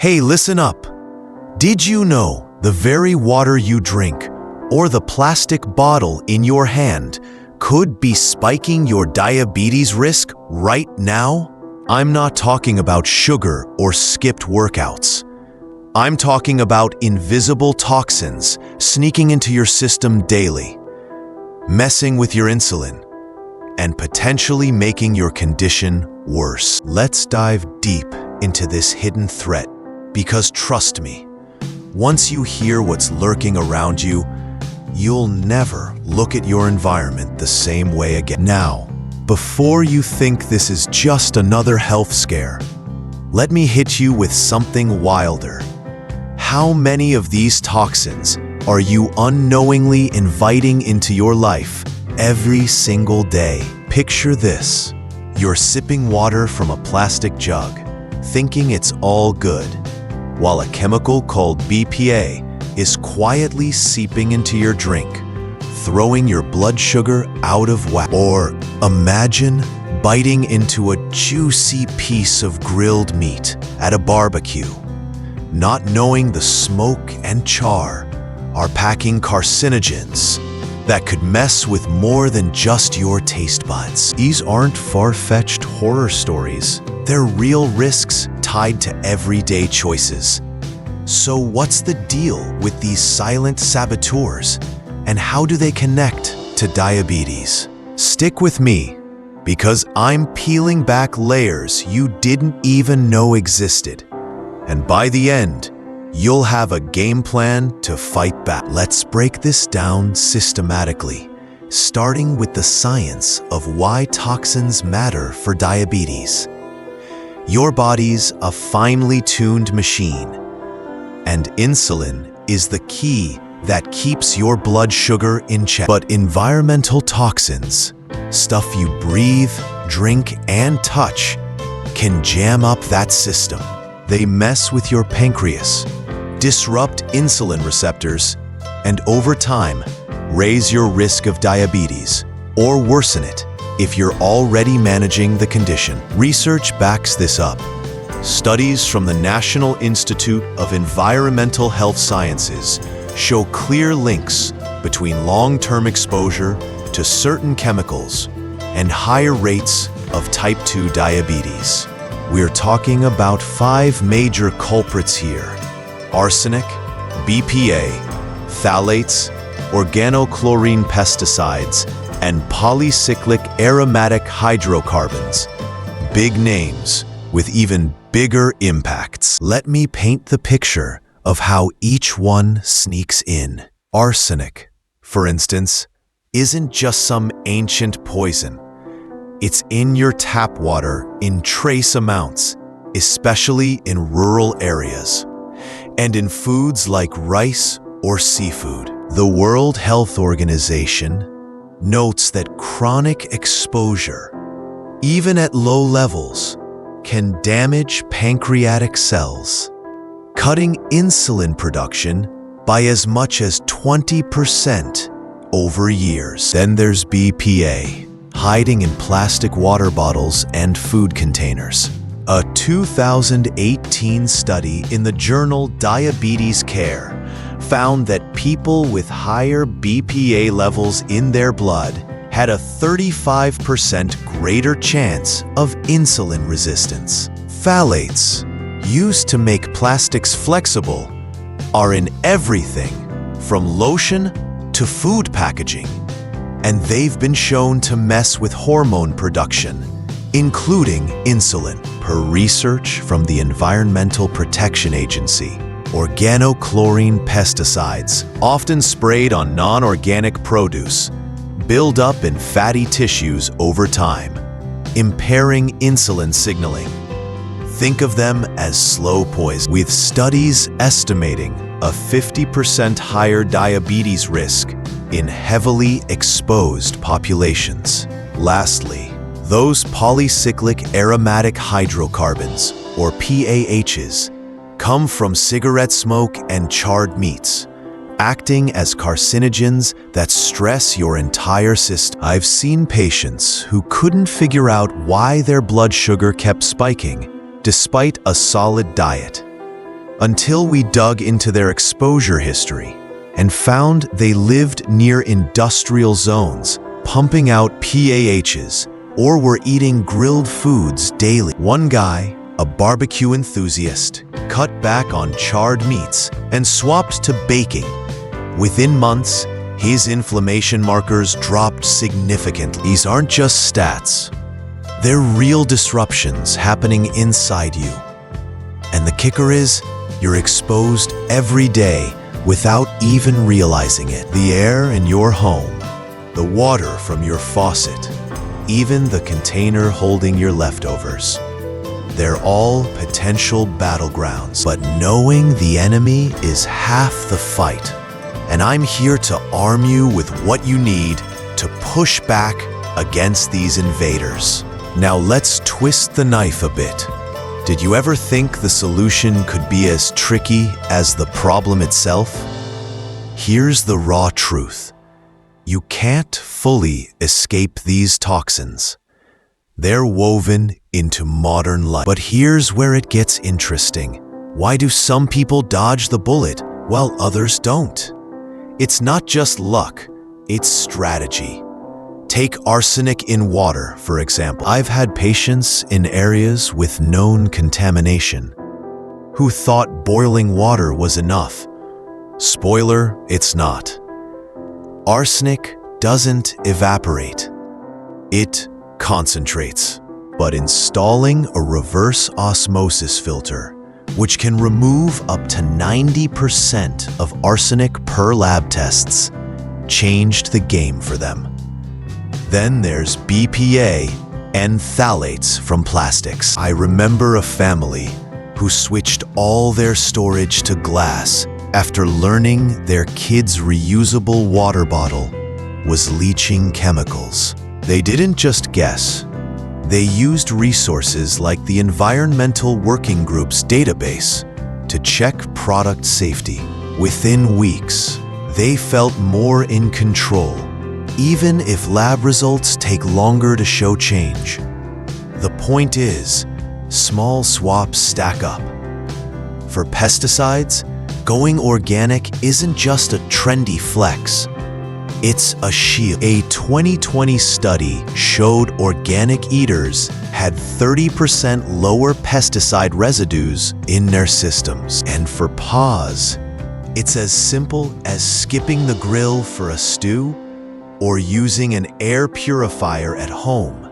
Hey, listen up. Did you know the very water you drink or the plastic bottle in your hand could be spiking your diabetes risk right now? I'm not talking about sugar or skipped workouts. I'm talking about invisible toxins sneaking into your system daily, messing with your insulin, and potentially making your condition worse. Let's dive deep into this hidden threat, because trust me, once you hear what's lurking around you, you'll never look at your environment the same way again. Now, before you think this is just another health scare, let me hit you with something wilder. How many of these toxins are you unknowingly inviting into your life every single day? Picture this. You're sipping water from a plastic jug, thinking it's all good, while a chemical called BPA is quietly seeping into your drink, throwing your blood sugar out of whack. Or imagine biting into a juicy piece of grilled meat at a barbecue, not knowing the smoke and char are packing carcinogens that could mess with more than just your taste buds. These aren't far-fetched horror stories. They're real risks tied to everyday choices. So what's the deal with these silent saboteurs, and how do they connect to diabetes? Stick with me, because I'm peeling back layers you didn't even know existed. And by the end, you'll have a game plan to fight back. Let's break this down systematically, starting with the science of why toxins matter for diabetes. Your body's a finely tuned machine, and insulin is the key that keeps your blood sugar in check. But environmental toxins, stuff you breathe, drink, and touch, can jam up that system. They mess with your pancreas, disrupt insulin receptors, and over time, raise your risk of diabetes, or worsen it if you're already managing the condition. Research backs this up. Studies from the National Institute of Environmental Health Sciences show clear links between long-term exposure to certain chemicals and higher rates of type 2 diabetes. We're talking about 5 major culprits here: arsenic, BPA, phthalates, organochlorine pesticides, and polycyclic aromatic hydrocarbons. Big names with even bigger impacts. Let me paint the picture of how each one sneaks in. Arsenic, for instance, isn't just some ancient poison. It's in your tap water in trace amounts, especially in rural areas, and in foods like rice or seafood. The World Health Organization notes that chronic exposure, even at low levels, can damage pancreatic cells, cutting insulin production by as much as 20% over years. Then there's BPA, hiding in plastic water bottles and food containers. A 2018 study in the journal Diabetes Care found that people with higher BPA levels in their blood had a 35% greater chance of insulin resistance. Phthalates, used to make plastics flexible, are in everything from lotion to food packaging, and they've been shown to mess with hormone production, including insulin. Per research from the Environmental Protection Agency, organochlorine pesticides, often sprayed on non-organic produce, build up in fatty tissues over time, impairing insulin signaling. Think of them as slow poison, with studies estimating a 50% higher diabetes risk in heavily exposed populations. Lastly, those polycyclic aromatic hydrocarbons, or PAHs, come from cigarette smoke and charred meats, acting as carcinogens that stress your entire system. I've seen patients who couldn't figure out why their blood sugar kept spiking despite a solid diet. until we dug into their exposure history and found they lived near industrial zones, pumping out PAHs, or were eating grilled foods daily. One guy, a barbecue enthusiast, cut back on charred meats and swapped to baking. Within months, his inflammation markers dropped significantly. These aren't just stats. They're real disruptions happening inside you. And the kicker is, you're exposed every day without even realizing it. The air in your home, the water from your faucet, even the container holding your leftovers. They're all potential battlegrounds, but knowing the enemy is half the fight. And I'm here to arm you with what you need to push back against these invaders. Now let's twist the knife a bit. Did you ever think the solution could be as tricky as the problem itself? Here's the raw truth. You can't fully escape these toxins. They're woven into modern life. But here's where it gets interesting. Why do some people dodge the bullet while others don't? It's not just luck, it's strategy. Take arsenic in water, for example. I've had patients in areas with known contamination who thought boiling water was enough. Spoiler, it's not. Arsenic doesn't evaporate. It concentrates. But installing a reverse osmosis filter, which can remove up to 90% of arsenic per lab tests, changed the game for them. Then there's BPA and phthalates from plastics. I remember a family who switched all their storage to glass after learning their kid's reusable water bottle was leaching chemicals. They didn't just guess. They used resources like the Environmental Working Group's database to check product safety. Within weeks, they felt more in control, even if lab results take longer to show change. The point is, small swaps stack up. For pesticides, going organic isn't just a trendy flex. It's a shield. A 2020 study showed organic eaters had 30% lower pesticide residues in their systems. And for PAHs, it's as simple as skipping the grill for a stew or using an air purifier at home.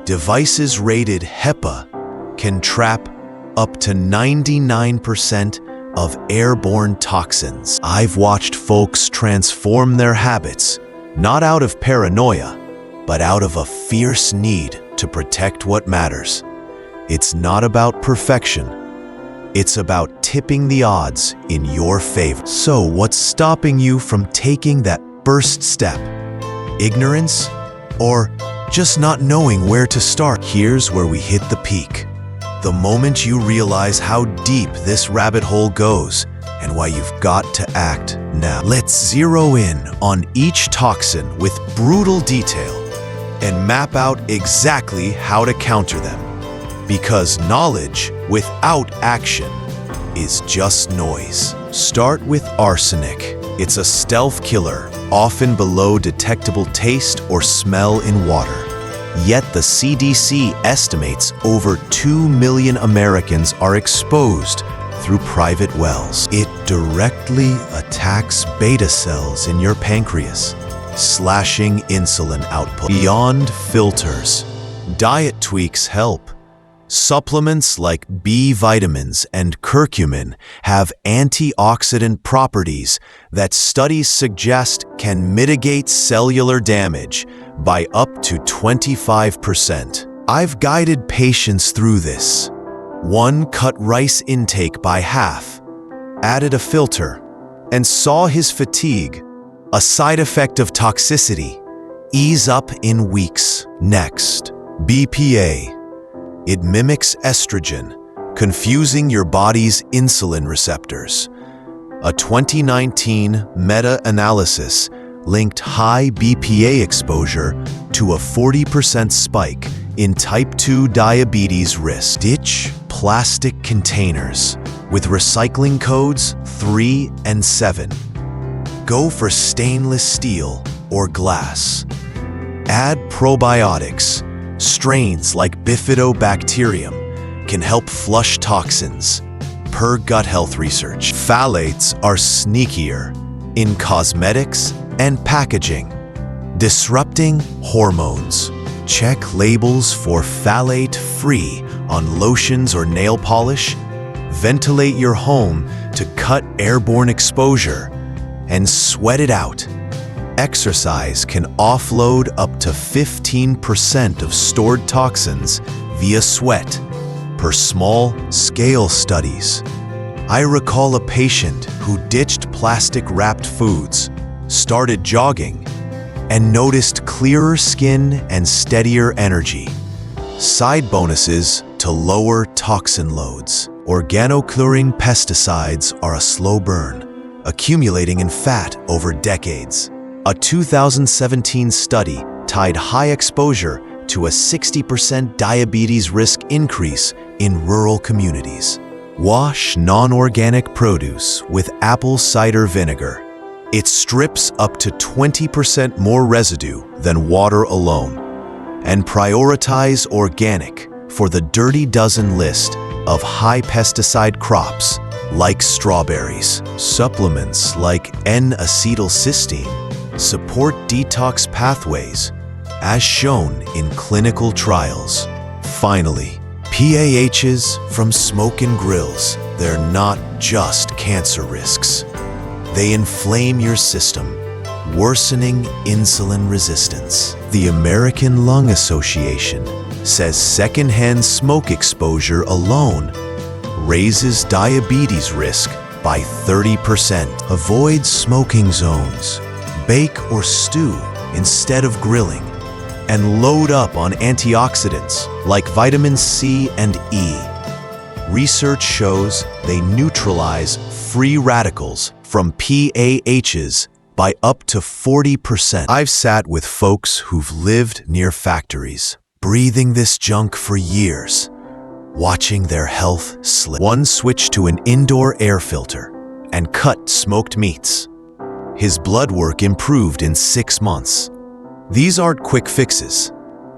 Devices rated HEPA can trap up to 99% of airborne toxins. I've watched folks transform their habits, not out of paranoia, but out of a fierce need to protect what matters. It's not about perfection. It's about tipping the odds in your favor. So what's stopping you from taking that first step? Ignorance? Or just not knowing where to start? Here's where we hit the peak. The moment you realize how deep this rabbit hole goes and why you've got to act now. Let's zero in on each toxin with brutal detail and map out exactly how to counter them. Because knowledge without action is just noise. Start with arsenic. It's a stealth killer, often below detectable taste or smell in water. Yet the CDC estimates over 2 million Americans are exposed through private wells. It directly attacks beta cells in your pancreas, slashing insulin output. Beyond filters, diet tweaks help. Supplements like B vitamins and curcumin have antioxidant properties that studies suggest can mitigate cellular damage by up to 25%. I've guided patients through this. One cut rice intake by half, added a filter, and saw his fatigue, a side effect of toxicity, ease up in weeks. Next, BPA. It mimics estrogen, confusing your body's insulin receptors. A 2019 meta-analysis linked high BPA exposure to a 40% spike in type 2 diabetes risk. Ditch plastic containers with recycling codes 3 and 7. Go for stainless steel or glass. Add probiotics. Strains like bifidobacterium can help flush toxins, per gut health research. Phthalates are sneakier in cosmetics and packaging, disrupting hormones. Check labels for phthalate-free on lotions or nail polish. Ventilate your home to cut airborne exposure and sweat it out. Exercise can offload up to 15% of stored toxins via sweat, per small-scale studies. I recall a patient who ditched plastic-wrapped foods, started jogging, and noticed clearer skin and steadier energy. Side bonuses to lower toxin loads. Organochlorine pesticides are a slow burn, accumulating in fat over decades. A 2017 study tied high exposure to a 60% diabetes risk increase in rural communities. Wash non-organic produce with apple cider vinegar. It strips up to 20% more residue than water alone. And prioritize organic for the dirty dozen list of high pesticide crops like strawberries. Supplements like N-acetylcysteine support detox pathways, as shown in clinical trials. Finally, PAHs from smoke and grills. They're not just cancer risks. They inflame your system, worsening insulin resistance. The American Lung Association says secondhand smoke exposure alone raises diabetes risk by 30%. Avoid smoking zones. Bake or stew instead of grilling, and load up on antioxidants like vitamin C and E. Research shows they neutralize free radicals from PAHs by up to 40%. I've sat with folks who've lived near factories, breathing this junk for years, watching their health slip. One switched to an indoor air filter and cut smoked meats. His blood work improved in 6 months. These aren't quick fixes.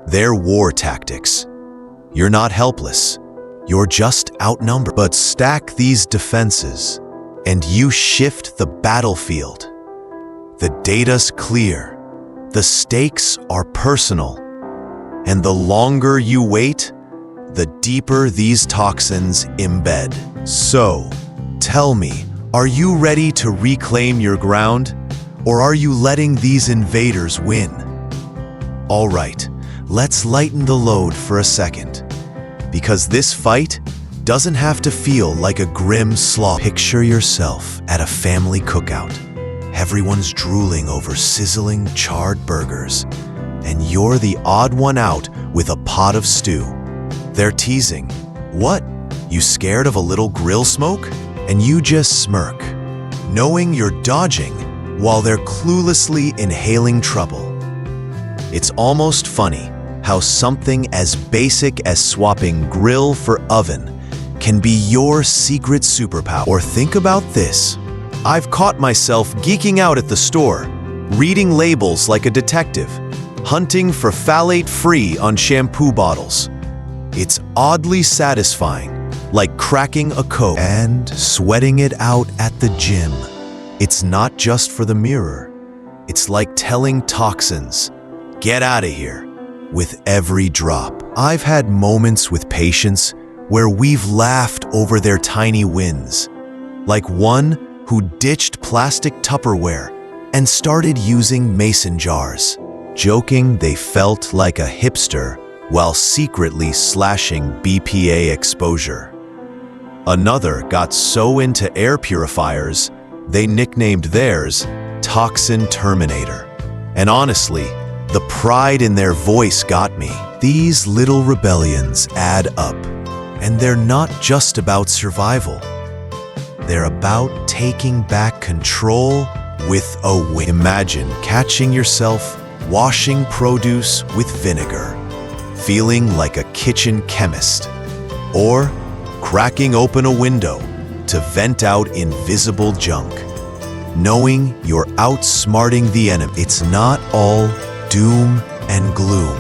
They're war tactics. You're not helpless. You're just outnumbered. But stack these defenses, and you shift the battlefield. The data's clear. The stakes are personal. And the longer you wait, the deeper these toxins embed. So, tell me, are you ready to reclaim your ground, or are you letting these invaders win? All right, let's lighten the load for a second, because this fight doesn't have to feel like a grim slog. Picture yourself at a family cookout. Everyone's drooling over sizzling, charred burgers, and you're the odd one out with a pot of stew. They're teasing. What? You scared of a little grill smoke? And you just smirk, knowing you're dodging while they're cluelessly inhaling trouble. It's almost funny how something as basic as swapping grill for oven can be your secret superpower. Or think about this. I've caught myself geeking out at the store, reading labels like a detective, hunting for phthalate-free on shampoo bottles. It's oddly satisfying, like cracking a code and sweating it out at the gym. It's not just for the mirror. It's like telling toxins, get out of here, with every drop. I've had moments with patients where we've laughed over their tiny wins, like one who ditched plastic Tupperware and started using mason jars, joking they felt like a hipster while secretly slashing BPA exposure. Another got so into air purifiers, they nicknamed theirs Toxin Terminator. And honestly, the pride in their voice got me. These little rebellions add up, and they're not just about survival. They're about taking back control with a win. Imagine catching yourself washing produce with vinegar, feeling like a kitchen chemist, or cracking open a window to vent out invisible junk. Knowing you're outsmarting the enemy. It's not all doom and gloom.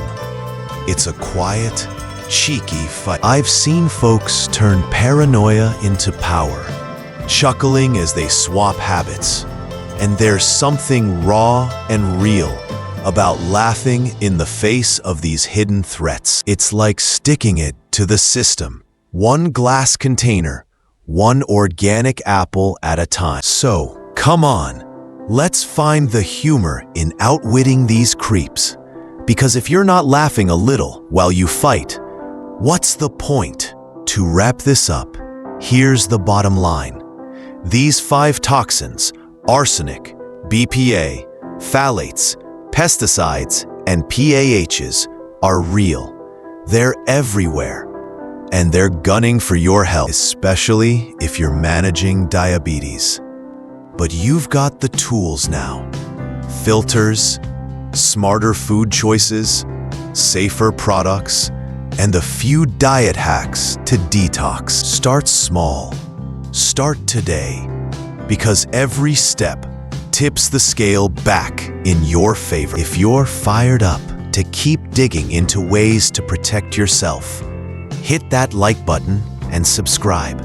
It's a quiet, cheeky fight. I've seen folks turn paranoia into power, chuckling as they swap habits. And there's something raw and real about laughing in the face of these hidden threats. It's like sticking it to the system. One glass container, one organic apple at a time. So, come on, let's find the humor in outwitting these creeps. Because if you're not laughing a little while you fight, what's the point? To wrap this up, here's the bottom line. These 5 toxins, arsenic, BPA, phthalates, pesticides, and PAHs, are real. They're everywhere. And they're gunning for your health, especially if you're managing diabetes. But you've got the tools now. Filters, smarter food choices, safer products, and a few diet hacks to detox. Start small. Start today. Because every step tips the scale back in your favor. If you're fired up to keep digging into ways to protect yourself, hit that like button and subscribe.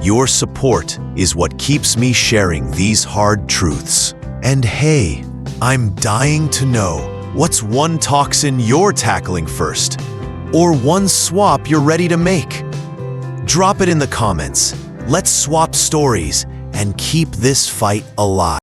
Your support is what keeps me sharing these hard truths. And hey, I'm dying to know, what's one toxin you're tackling first? Or one swap you're ready to make? Drop it in the comments. Let's swap stories and keep this fight alive.